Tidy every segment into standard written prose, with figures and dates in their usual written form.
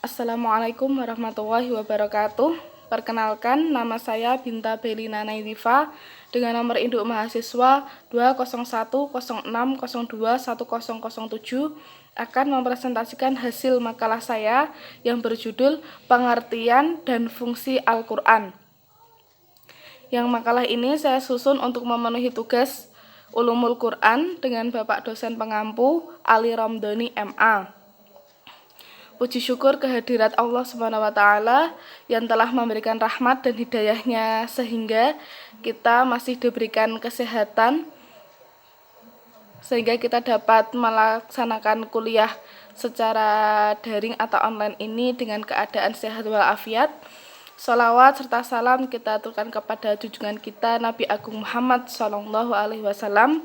Assalamualaikum warahmatullahi wabarakatuh. Perkenalkan, nama saya Binta Belina Nailifa dengan nomor induk mahasiswa 20106021007 akan mempresentasikan hasil makalah saya yang berjudul Pengertian dan Fungsi Al-Quran. Yang makalah ini saya susun untuk memenuhi tugas Ulumul Quran dengan Bapak dosen pengampu Ali Ramdhani MA. Puji syukur kehadirat Allah SWT yang telah memberikan rahmat dan hidayahnya sehingga kita masih diberikan kesehatan, sehingga kita dapat melaksanakan kuliah secara daring atau online ini dengan keadaan sehat walafiat. Sholawat serta salam kita aturkan kepada junjungan kita Nabi Agung Muhammad SAW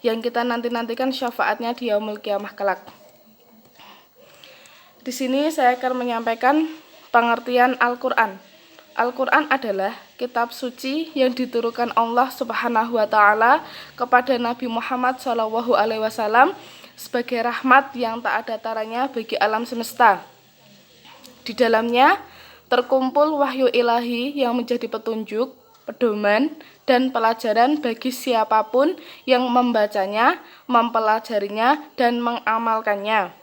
yang kita nantikan syafaatnya di yaumul qiyamah kelak. Di sini saya akan menyampaikan pengertian Al-Quran. Al-Quran adalah kitab suci yang diturunkan Allah Subhanahu wa Ta'ala kepada Nabi Muhammad SAW sebagai rahmat yang tak ada taranya bagi alam semesta. Di dalamnya terkumpul wahyu ilahi yang menjadi petunjuk, pedoman, dan pelajaran bagi siapapun yang membacanya, mempelajarinya, dan mengamalkannya.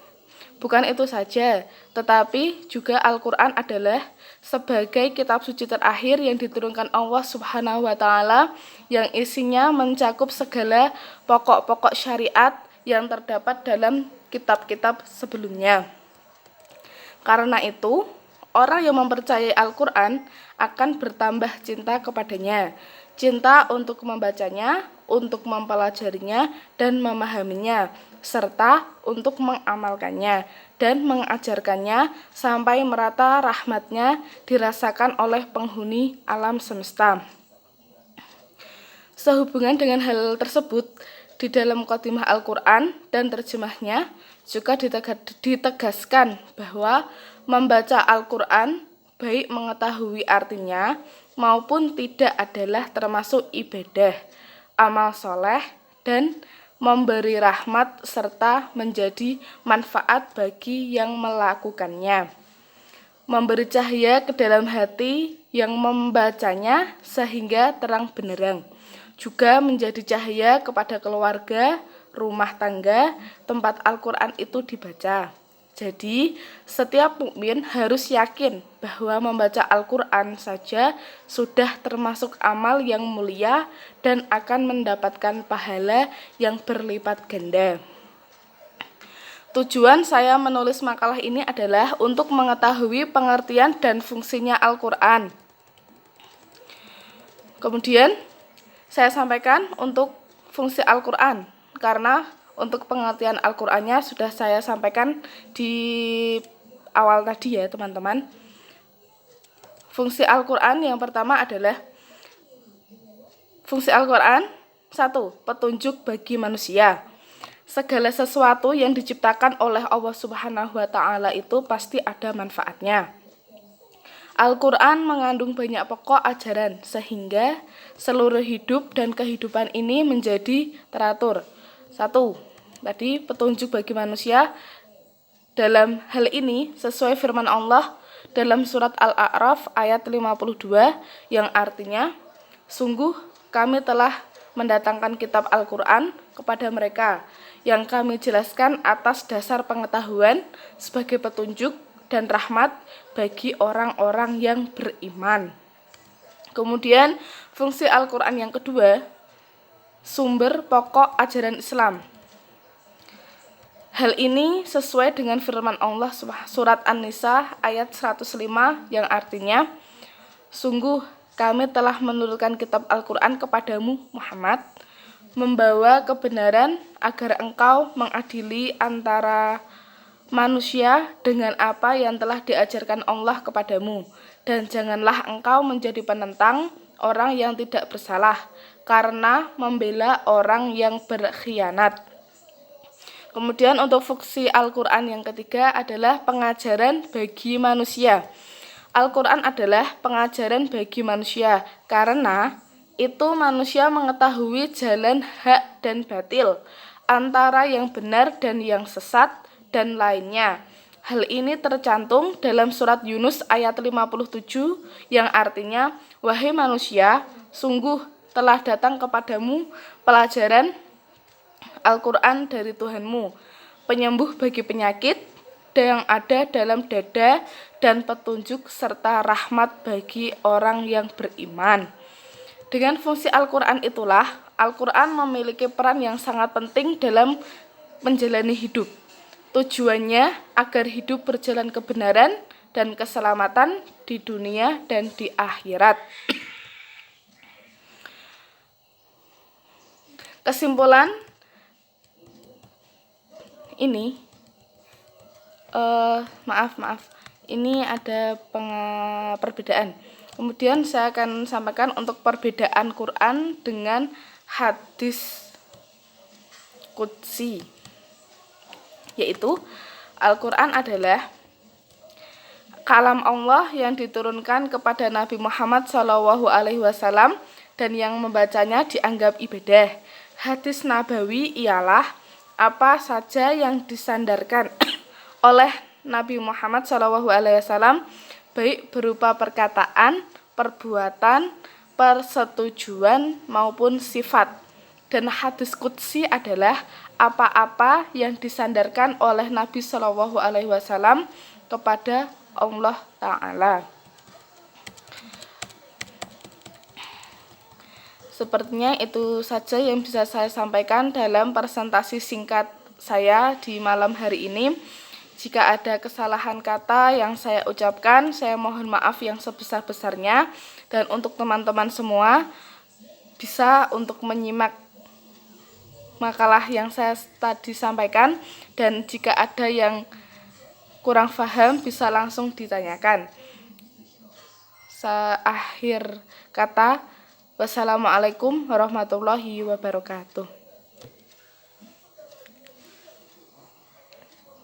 Bukan itu saja, tetapi juga Al-Quran adalah sebagai kitab suci terakhir yang diturunkan Allah Subhanahu wa Ta'ala yang isinya mencakup segala pokok-pokok syariat yang terdapat dalam kitab-kitab sebelumnya. Karena itu, orang yang mempercayai Al-Quran akan bertambah cinta kepadanya, cinta untuk membacanya, untuk mempelajarinya dan memahaminya, serta untuk mengamalkannya dan mengajarkannya sampai merata rahmatnya dirasakan oleh penghuni alam semesta. Sehubungan dengan hal tersebut, di dalam khotimah Al-Quran dan terjemahnya juga ditegaskan bahwa membaca Al-Quran baik mengetahui artinya maupun tidak adalah termasuk ibadah, amal soleh, dan memberi rahmat serta menjadi manfaat bagi yang melakukannya. Memberi cahaya ke dalam hati yang membacanya sehingga terang benderang. Juga menjadi cahaya kepada keluarga, rumah tangga, tempat Al-Quran itu dibaca. Jadi, setiap mukmin harus yakin bahwa membaca Al-Quran saja sudah termasuk amal yang mulia dan akan mendapatkan pahala yang berlipat ganda. Tujuan saya menulis makalah ini adalah untuk mengetahui pengertian dan fungsinya Al-Quran. Kemudian, saya sampaikan untuk fungsi Al-Quran, karena untuk pengertian Al-Qur'annya sudah saya sampaikan di awal tadi ya teman-teman. Fungsi Al-Qur'an yang pertama adalah fungsi Al-Qur'an 1. Petunjuk bagi manusia. Segala sesuatu yang diciptakan oleh Allah Subhanahu wa Ta'ala itu pasti ada manfaatnya. Al-Quran mengandung banyak pokok ajaran sehingga seluruh hidup dan kehidupan ini menjadi teratur. 1. Tadi petunjuk bagi manusia. Dalam hal ini sesuai firman Allah dalam surat Al-A'raf ayat 52 yang artinya, sungguh kami telah mendatangkan kitab Al-Quran kepada mereka yang kami jelaskan atas dasar pengetahuan sebagai petunjuk dan rahmat bagi orang-orang yang beriman. Kemudian fungsi Al-Quran yang kedua, sumber pokok ajaran Islam. Hal ini sesuai dengan firman Allah surat An-Nisa ayat 105 yang artinya, sungguh kami telah menurunkan kitab Al-Quran kepadamu Muhammad, membawa kebenaran agar engkau mengadili antara manusia dengan apa yang telah diajarkan Allah kepadamu, dan janganlah engkau menjadi penentang orang yang tidak bersalah karena membela orang yang berkhianat. Kemudian untuk fungsi Al-Quran yang ketiga adalah pengajaran bagi manusia. Al-Quran adalah pengajaran bagi manusia karena itu manusia mengetahui jalan hak dan batil, antara yang benar dan yang sesat dan lainnya. Hal ini tercantum dalam surat Yunus ayat 57 yang artinya, "Wahai manusia, sungguh telah datang kepadamu pelajaran Al-Quran dari Tuhanmu, penyembuh bagi penyakit yang ada dalam dada dan petunjuk serta rahmat bagi orang yang beriman." Dengan fungsi Al-Quran itulah, Al-Quran memiliki peran yang sangat penting dalam menjalani hidup. Tujuannya agar hidup berjalan kebenaran dan keselamatan di dunia dan di akhirat. Kesimpulan ini, ini ada perbedaan. Kemudian saya akan sampaikan untuk perbedaan Quran dengan hadis qudsi, yaitu Al-Quran adalah kalam Allah yang diturunkan kepada Nabi Muhammad SAW dan yang membacanya dianggap ibadah. Hadis nabawi ialah apa saja yang disandarkan oleh Nabi Muhammad SAW, baik berupa perkataan, perbuatan, persetujuan maupun sifat. Dan hadis qudsi adalah apa-apa yang disandarkan oleh Nabi SAW kepada Allah Ta'ala. Sepertinya itu saja yang bisa saya sampaikan dalam presentasi singkat saya di malam hari ini. Jika ada kesalahan kata yang saya ucapkan, saya mohon maaf yang sebesar-besarnya. Dan untuk teman-teman semua, bisa untuk menyimak makalah yang saya tadi sampaikan, dan jika ada yang kurang paham bisa langsung ditanyakan. Akhir kata, wassalamualaikum warahmatullahi wabarakatuh.